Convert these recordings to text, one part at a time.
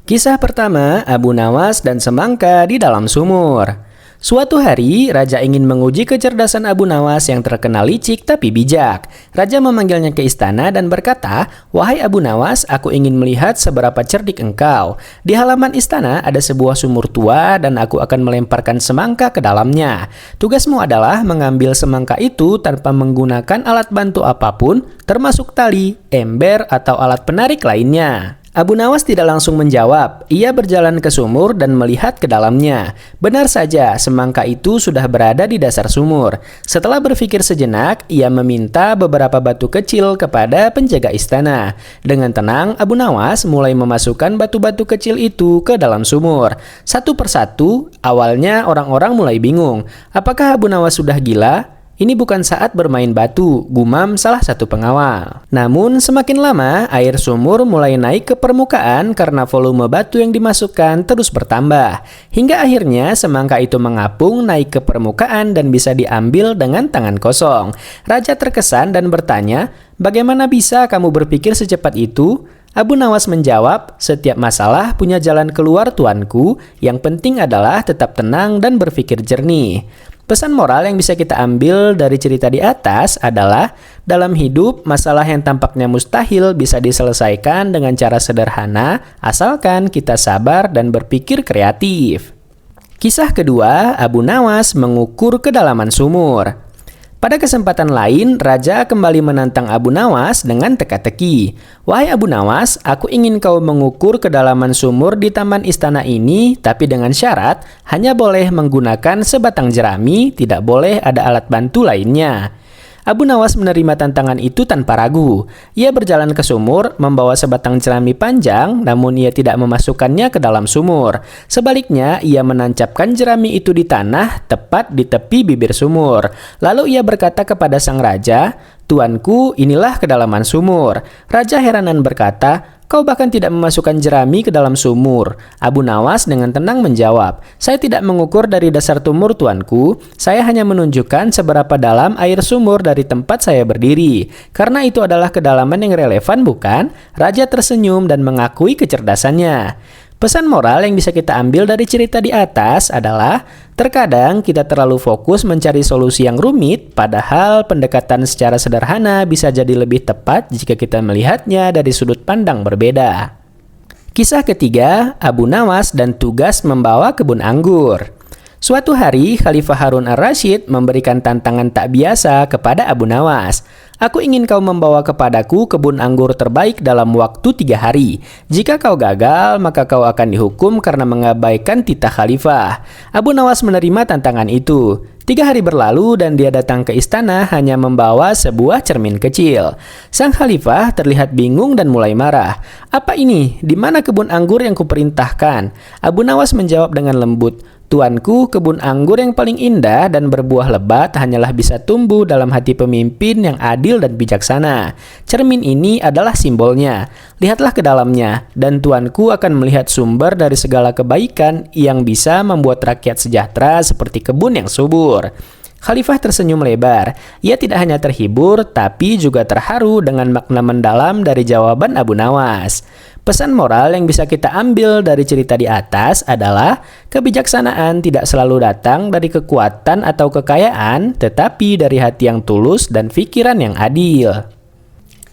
Kisah pertama, Abu Nawas dan semangka di dalam sumur. Suatu hari, Raja ingin menguji kecerdasan Abu Nawas yang terkenal licik tapi bijak. Raja memanggilnya ke istana dan berkata, "Wahai Abu Nawas, aku ingin melihat seberapa cerdik engkau. Di halaman istana ada sebuah sumur tua dan aku akan melemparkan semangka ke dalamnya. Tugasmu adalah mengambil semangka itu tanpa menggunakan alat bantu apapun, termasuk tali, ember, atau alat penarik lainnya." Abu Nawas tidak langsung menjawab. Ia berjalan ke sumur dan melihat ke dalamnya. Benar saja, semangka itu sudah berada di dasar sumur. Setelah berpikir sejenak, ia meminta beberapa batu kecil kepada penjaga istana. Dengan tenang, Abu Nawas mulai memasukkan batu-batu kecil itu ke dalam sumur. Satu persatu, awalnya orang-orang mulai bingung. Apakah Abu Nawas sudah gila? Ini bukan saat bermain batu, gumam salah satu pengawal. Namun semakin lama, air sumur mulai naik ke permukaan karena volume batu yang dimasukkan terus bertambah. Hingga akhirnya semangka itu mengapung naik ke permukaan dan bisa diambil dengan tangan kosong. Raja terkesan dan bertanya, "Bagaimana bisa kamu berpikir secepat itu?" Abu Nawas menjawab, "Setiap masalah punya jalan keluar tuanku, yang penting adalah tetap tenang dan berpikir jernih." Pesan moral yang bisa kita ambil dari cerita di atas adalah, dalam hidup, masalah yang tampaknya mustahil bisa diselesaikan dengan cara sederhana, asalkan kita sabar dan berpikir kreatif. Kisah kedua, Abu Nawas mengukur kedalaman sumur. Pada kesempatan lain, Raja kembali menantang Abu Nawas dengan teka-teki. "Wahai Abu Nawas, aku ingin kau mengukur kedalaman sumur di taman istana ini, tapi dengan syarat hanya boleh menggunakan sebatang jerami, tidak boleh ada alat bantu lainnya." Abu Nawas menerima tantangan itu tanpa ragu. Ia berjalan ke sumur, membawa sebatang jerami panjang, namun ia tidak memasukkannya ke dalam sumur. Sebaliknya, ia menancapkan jerami itu di tanah, tepat di tepi bibir sumur. Lalu ia berkata kepada sang raja, "Tuanku, inilah kedalaman sumur." Raja heranan berkata, "Kau bahkan tidak memasukkan jerami ke dalam sumur." Abu Nawas dengan tenang menjawab, "Saya tidak mengukur dari dasar sumur, tuanku. Saya hanya menunjukkan seberapa dalam air sumur dari tempat saya berdiri. Karena itu adalah kedalaman yang relevan, bukan?" Raja tersenyum dan mengakui kecerdasannya. Pesan moral yang bisa kita ambil dari cerita di atas adalah, terkadang kita terlalu fokus mencari solusi yang rumit, padahal pendekatan secara sederhana bisa jadi lebih tepat jika kita melihatnya dari sudut pandang berbeda. Kisah ketiga, Abu Nawas dan tugas membawa kebun anggur. Suatu hari, Khalifah Harun ar-Rasyid memberikan tantangan tak biasa kepada Abu Nawas. "Aku ingin kau membawa kepadaku kebun anggur terbaik dalam waktu 3 hari. Jika kau gagal, maka kau akan dihukum karena mengabaikan titah khalifah." Abu Nawas menerima tantangan itu. 3 hari berlalu dan dia datang ke istana hanya membawa sebuah cermin kecil. Sang khalifah terlihat bingung dan mulai marah. "Apa ini? Di mana kebun anggur yang kuperintahkan?" Abu Nawas menjawab dengan lembut, "Tuanku, kebun anggur yang paling indah dan berbuah lebat hanyalah bisa tumbuh dalam hati pemimpin yang adil dan bijaksana. Cermin ini adalah simbolnya. Lihatlah ke dalamnya, dan tuanku akan melihat sumber dari segala kebaikan yang bisa membuat rakyat sejahtera seperti kebun yang subur." Khalifah tersenyum lebar. Ia tidak hanya terhibur, tapi juga terharu dengan makna mendalam dari jawaban Abu Nawas. Pesan moral yang bisa kita ambil dari cerita di atas adalah, kebijaksanaan tidak selalu datang dari kekuatan atau kekayaan, tetapi dari hati yang tulus dan pikiran yang adil.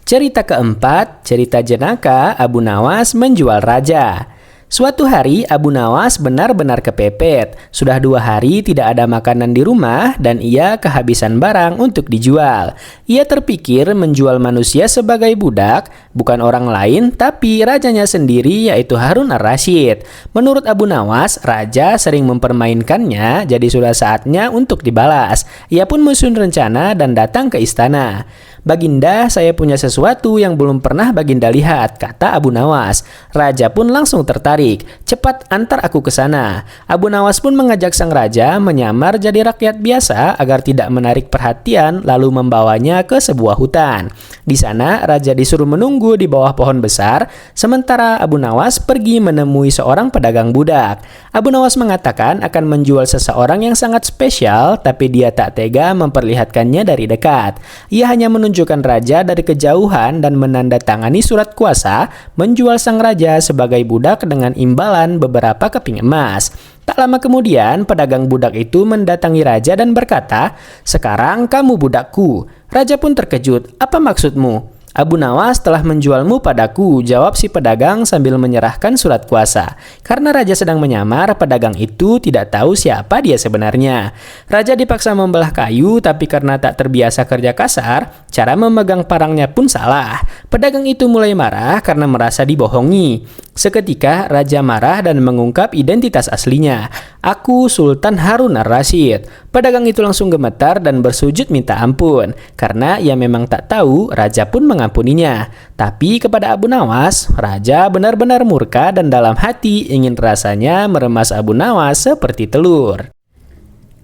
Cerita keempat, cerita jenaka Abu Nawas menjual raja. Suatu hari, Abu Nawas benar-benar kepepet. Sudah 2 hari tidak ada makanan di rumah dan ia kehabisan barang untuk dijual. Ia terpikir menjual manusia sebagai budak, bukan orang lain, tapi rajanya sendiri, yaitu Harun ar-Rasyid. Menurut Abu Nawas, raja sering mempermainkannya, jadi sudah saatnya untuk dibalas. Ia pun menyusun rencana dan datang ke istana. "Baginda, saya punya sesuatu yang belum pernah Baginda lihat," kata Abu Nawas. Raja pun langsung tertarik. "Cepat antar aku ke sana." Abu Nawas pun mengajak sang raja menyamar jadi rakyat biasa agar tidak menarik perhatian, lalu membawanya ke sebuah hutan. Di sana, raja disuruh menunggu di bawah pohon besar, sementara Abu Nawas pergi menemui seorang pedagang budak. Abu Nawas mengatakan akan menjual seseorang yang sangat spesial, tapi dia tak tega memperlihatkannya dari dekat. Ia hanya menunjukkan raja dari kejauhan dan menandatangani surat kuasa menjual sang raja sebagai budak dengan dengan imbalan beberapa keping emas. Tak lama kemudian, pedagang budak itu mendatangi raja dan berkata, "Sekarang kamu budakku." Raja pun terkejut, "Apa maksudmu?" "Abu Nawas telah menjualmu padaku," jawab si pedagang sambil menyerahkan surat kuasa. Karena raja sedang menyamar, pedagang itu tidak tahu siapa dia sebenarnya. Raja dipaksa membelah kayu, tapi karena tak terbiasa kerja kasar, cara memegang parangnya pun salah. Pedagang itu mulai marah karena merasa dibohongi. Seketika, raja marah dan mengungkap identitas aslinya. "Aku Sultan Harun ar-Rasyid." Pedagang itu langsung gemetar dan bersujud minta ampun. Karena ia memang tak tahu, raja pun mengampuninya. Tapi kepada Abu Nawas, raja benar-benar murka dan dalam hati ingin rasanya meremas Abu Nawas seperti telur.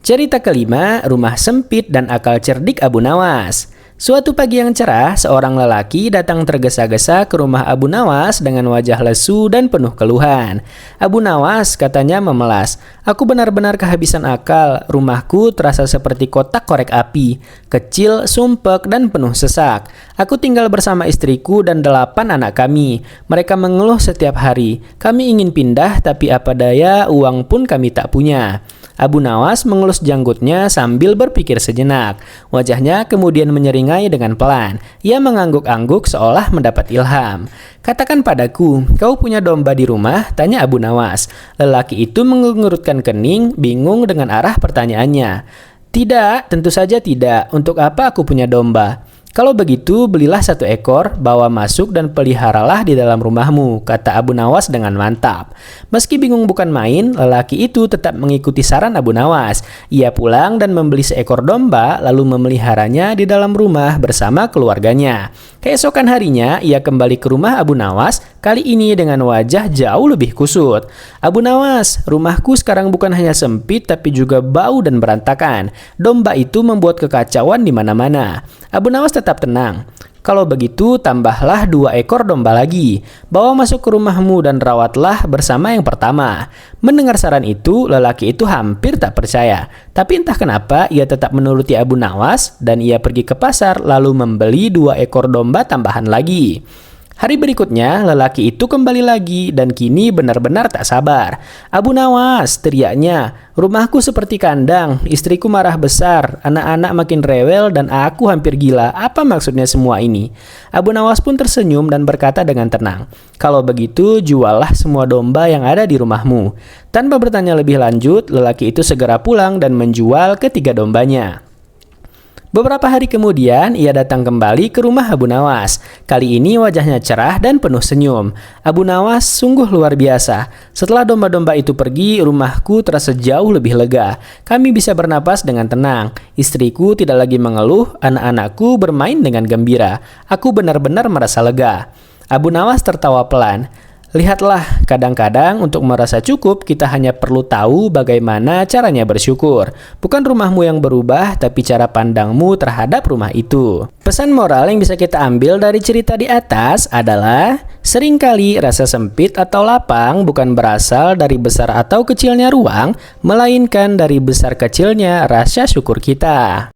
Cerita kelima, rumah sempit dan akal cerdik Abu Nawas. Suatu pagi yang cerah, seorang lelaki datang tergesa-gesa ke rumah Abu Nawas dengan wajah lesu dan penuh keluhan. "Abu Nawas," katanya memelas, "aku benar-benar kehabisan akal. Rumahku terasa seperti kotak korek api, kecil, sumpek, dan penuh sesak. Aku tinggal bersama istriku dan 8 anak kami. Mereka mengeluh setiap hari. Kami ingin pindah, tapi apa daya, uang pun kami tak punya." Abu Nawas mengelus janggutnya sambil berpikir sejenak. Wajahnya kemudian menyeringai dengan pelan. Ia mengangguk-angguk seolah mendapat ilham. "Katakan padaku, kau punya domba di rumah?" tanya Abu Nawas. Lelaki itu mengerutkan kening, bingung dengan arah pertanyaannya. "Tidak, tentu saja tidak. Untuk apa aku punya domba?" "Kalau begitu, belilah 1 ekor, bawa masuk dan peliharalah di dalam rumahmu," kata Abu Nawas dengan mantap. Meski bingung bukan main, lelaki itu tetap mengikuti saran Abu Nawas. Ia pulang dan membeli seekor domba, lalu memeliharanya di dalam rumah bersama keluarganya. Keesokan harinya, ia kembali ke rumah Abu Nawas, kali ini dengan wajah jauh lebih kusut. "Abu Nawas, rumahku sekarang bukan hanya sempit, tapi juga bau dan berantakan. Domba itu membuat kekacauan di mana-mana." Abu Nawas tetap tenang. "Kalau begitu, tambahlah 2 ekor domba lagi. Bawa masuk ke rumahmu dan rawatlah bersama yang pertama." Mendengar saran itu, lelaki itu hampir tak percaya. Tapi entah kenapa, ia tetap menuruti Abu Nawas dan ia pergi ke pasar lalu membeli 2 ekor domba tambahan lagi. Hari berikutnya, lelaki itu kembali lagi dan kini benar-benar tak sabar. "Abu Nawas," teriaknya, "rumahku seperti kandang, istriku marah besar, anak-anak makin rewel dan aku hampir gila. Apa maksudnya semua ini?" Abu Nawas pun tersenyum dan berkata dengan tenang, "Kalau begitu, juallah semua domba yang ada di rumahmu." Tanpa bertanya lebih lanjut, lelaki itu segera pulang dan menjual ketiga dombanya. Beberapa hari kemudian, ia datang kembali ke rumah Abu Nawas. Kali ini wajahnya cerah dan penuh senyum. "Abu Nawas sungguh luar biasa. Setelah domba-domba itu pergi, rumahku terasa jauh lebih lega. Kami bisa bernapas dengan tenang. Istriku tidak lagi mengeluh, anak-anakku bermain dengan gembira. Aku benar-benar merasa lega." Abu Nawas tertawa pelan. "Lihatlah, kadang-kadang untuk merasa cukup kita hanya perlu tahu bagaimana caranya bersyukur. Bukan rumahmu yang berubah, tapi cara pandangmu terhadap rumah itu." Pesan moral yang bisa kita ambil dari cerita di atas adalah, seringkali rasa sempit atau lapang bukan berasal dari besar atau kecilnya ruang, melainkan dari besar kecilnya rasa syukur kita.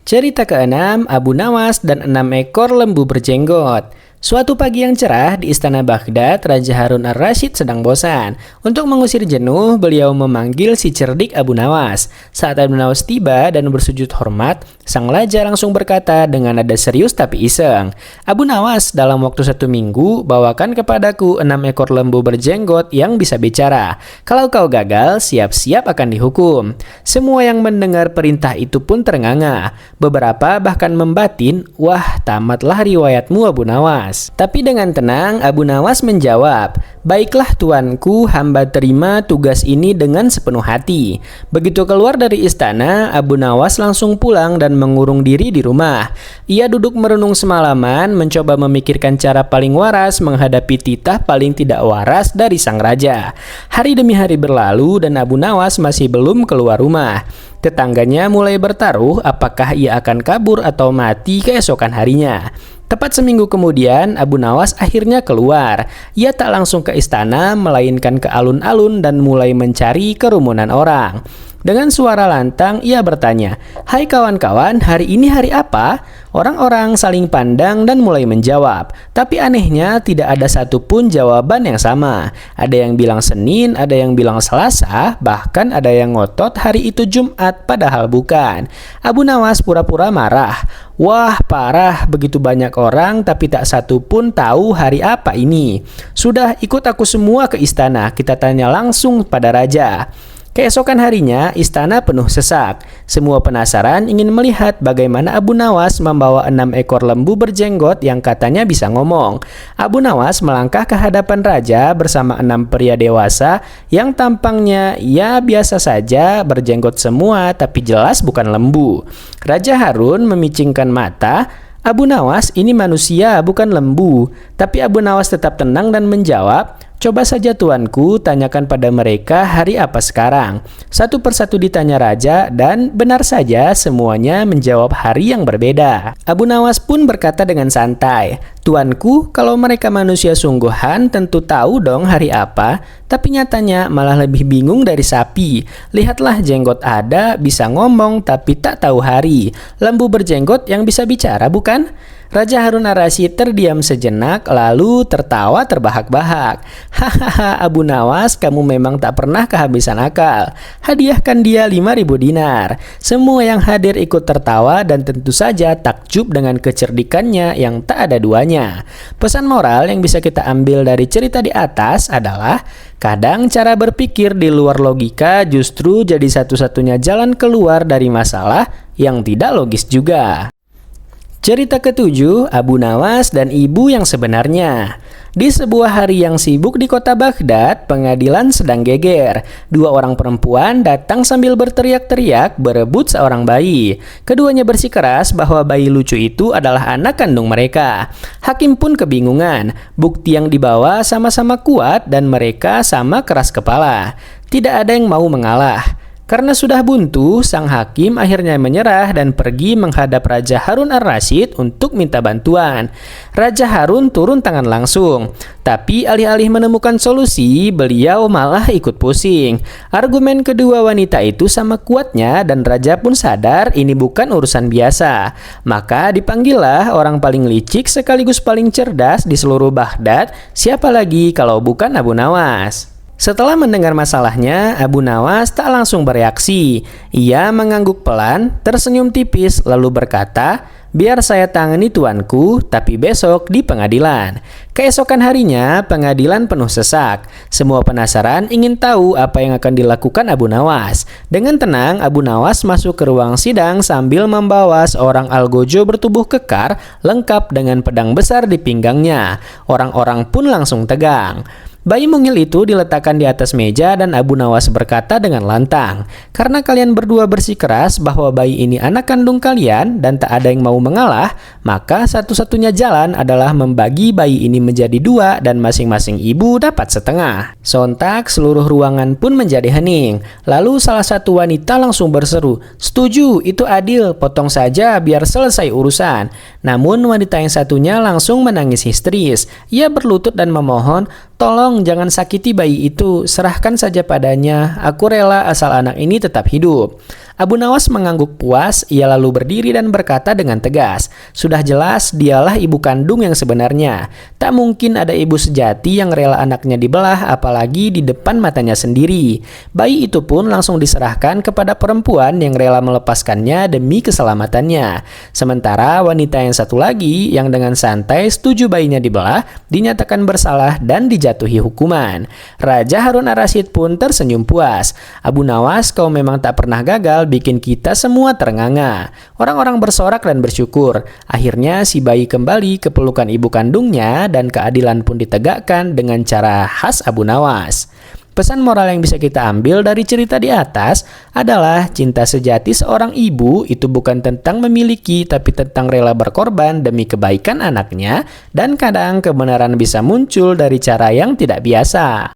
Cerita ke-6, Abu Nawas dan 6 ekor lembu berjenggot. Suatu pagi yang cerah di istana Baghdad, Raja Harun ar-Rasyid sedang bosan. Untuk mengusir jenuh, beliau memanggil si cerdik Abu Nawas. Saat Abu Nawas tiba dan bersujud hormat, sang raja langsung berkata dengan nada serius tapi iseng, "Abu Nawas, dalam waktu 1 minggu, bawakan kepadaku 6 ekor lembu berjenggot yang bisa bicara. Kalau kau gagal, siap-siap akan dihukum." Semua yang mendengar perintah itu pun ternganga. Beberapa bahkan membatin, "Wah, tamatlah riwayatmu Abu Nawas." Tapi dengan tenang, Abu Nawas menjawab, "Baiklah tuanku, hamba terima tugas ini dengan sepenuh hati." Begitu keluar dari istana, Abu Nawas langsung pulang dan mengurung diri di rumah. Ia duduk merenung semalaman, mencoba memikirkan cara paling waras menghadapi titah paling tidak waras dari sang raja. Hari demi hari berlalu dan Abu Nawas masih belum keluar rumah. Tetangganya mulai bertaruh apakah ia akan kabur atau mati keesokan harinya. Tepat seminggu kemudian, Abu Nawas akhirnya keluar. Ia tak langsung ke istana, melainkan ke alun-alun dan mulai mencari kerumunan orang. Dengan suara lantang, ia bertanya, "Hai kawan-kawan, hari ini hari apa?" Orang-orang saling pandang dan mulai menjawab. Tapi anehnya tidak ada satupun jawaban yang sama. Ada yang bilang Senin, ada yang bilang Selasa, bahkan ada yang ngotot hari itu Jumat, padahal bukan. Abu Nawas pura-pura marah. "Wah, parah, begitu banyak orang tapi tak satu pun tahu hari apa ini. Sudah, ikut aku semua ke istana, kita tanya langsung pada raja." Keesokan harinya, istana penuh sesak. Semua penasaran ingin melihat bagaimana Abu Nawas membawa 6 ekor lembu berjenggot yang katanya bisa ngomong. Abu Nawas melangkah ke hadapan raja bersama 6 pria dewasa yang tampangnya ya biasa saja, berjenggot semua tapi jelas bukan lembu. Raja Harun memicingkan mata. "Abu Nawas, ini manusia bukan lembu." Tapi Abu Nawas tetap tenang dan menjawab, "Coba saja tuanku, tanyakan pada mereka hari apa sekarang." Satu persatu ditanya raja dan benar saja semuanya menjawab hari yang berbeda. Abu Nawas pun berkata dengan santai, "Tuanku, kalau mereka manusia sungguhan tentu tahu dong hari apa, tapi nyatanya malah lebih bingung dari sapi. Lihatlah, jenggot ada, bisa ngomong tapi tak tahu hari. Lembu berjenggot yang bisa bicara, bukan?" Raja Harun ar-Rasyid terdiam sejenak lalu tertawa terbahak-bahak. "Hahaha, Abu Nawas, kamu memang tak pernah kehabisan akal. Hadiahkan dia 5.000 dinar." Semua yang hadir ikut tertawa dan tentu saja takjub dengan kecerdikannya yang tak ada duanya. Pesan moral yang bisa kita ambil dari cerita di atas adalah kadang cara berpikir di luar logika justru jadi satu-satunya jalan keluar dari masalah yang tidak logis juga. Cerita ketujuh, Abu Nawas dan ibu yang sebenarnya. Di sebuah hari yang sibuk di kota Baghdad, pengadilan sedang geger. 2 orang perempuan datang sambil berteriak-teriak berebut seorang bayi. Keduanya bersikeras bahwa bayi lucu itu adalah anak kandung mereka. Hakim pun kebingungan. Bukti yang dibawa sama-sama kuat dan mereka sama keras kepala. Tidak ada yang mau mengalah. Karena sudah buntu, sang hakim akhirnya menyerah dan pergi menghadap Raja Harun ar-Rasyid untuk minta bantuan. Raja Harun turun tangan langsung, tapi alih-alih menemukan solusi, beliau malah ikut pusing. Argumen kedua wanita itu sama kuatnya dan raja pun sadar ini bukan urusan biasa. Maka dipanggillah orang paling licik sekaligus paling cerdas di seluruh Baghdad, siapa lagi kalau bukan Abu Nawas. Setelah mendengar masalahnya, Abu Nawas tak langsung bereaksi. Ia mengangguk pelan, tersenyum tipis, lalu berkata, "Biar saya tangani tuanku, tapi besok di pengadilan." Keesokan harinya, pengadilan penuh sesak. Semua penasaran ingin tahu apa yang akan dilakukan Abu Nawas. Dengan tenang, Abu Nawas masuk ke ruang sidang sambil membawa seorang algojo bertubuh kekar, lengkap dengan pedang besar di pinggangnya. Orang-orang pun langsung tegang. Bayi mungil itu diletakkan di atas meja dan Abu Nawas berkata dengan lantang, "Karena kalian berdua bersikeras bahwa bayi ini anak kandung kalian dan tak ada yang mau mengalah, maka satu-satunya jalan adalah membagi bayi ini menjadi 2 dan masing-masing ibu dapat setengah." Sontak seluruh ruangan pun menjadi hening. Lalu salah satu wanita langsung berseru, "Setuju, itu adil, potong saja biar selesai urusan." Namun wanita yang satunya langsung menangis histeris. Ia berlutut dan memohon, "Tolong jangan sakiti bayi itu, serahkan saja padanya, aku rela asal anak ini tetap hidup." Abu Nawas mengangguk puas, ia lalu berdiri dan berkata dengan tegas, "Sudah jelas dialah ibu kandung yang sebenarnya. Tak mungkin ada ibu sejati yang rela anaknya dibelah, apalagi di depan matanya sendiri." Bayi itu pun langsung diserahkan kepada perempuan yang rela melepaskannya demi keselamatannya. Sementara wanita yang satu lagi, yang dengan santai setuju bayinya dibelah, dinyatakan bersalah dan dijatuhi hukuman. Raja Harun ar-Rasyid pun tersenyum puas. "Abu Nawas, kau memang tak pernah gagal bikin kita semua ternganga." Orang-orang bersorak dan bersyukur. Akhirnya si bayi kembali ke pelukan ibu kandungnya dan keadilan pun ditegakkan dengan cara khas Abu Nawas. Pesan moral yang bisa kita ambil dari cerita di atas adalah cinta sejati seorang ibu itu bukan tentang memiliki tapi tentang rela berkorban demi kebaikan anaknya, dan kadang kebenaran bisa muncul dari cara yang tidak biasa.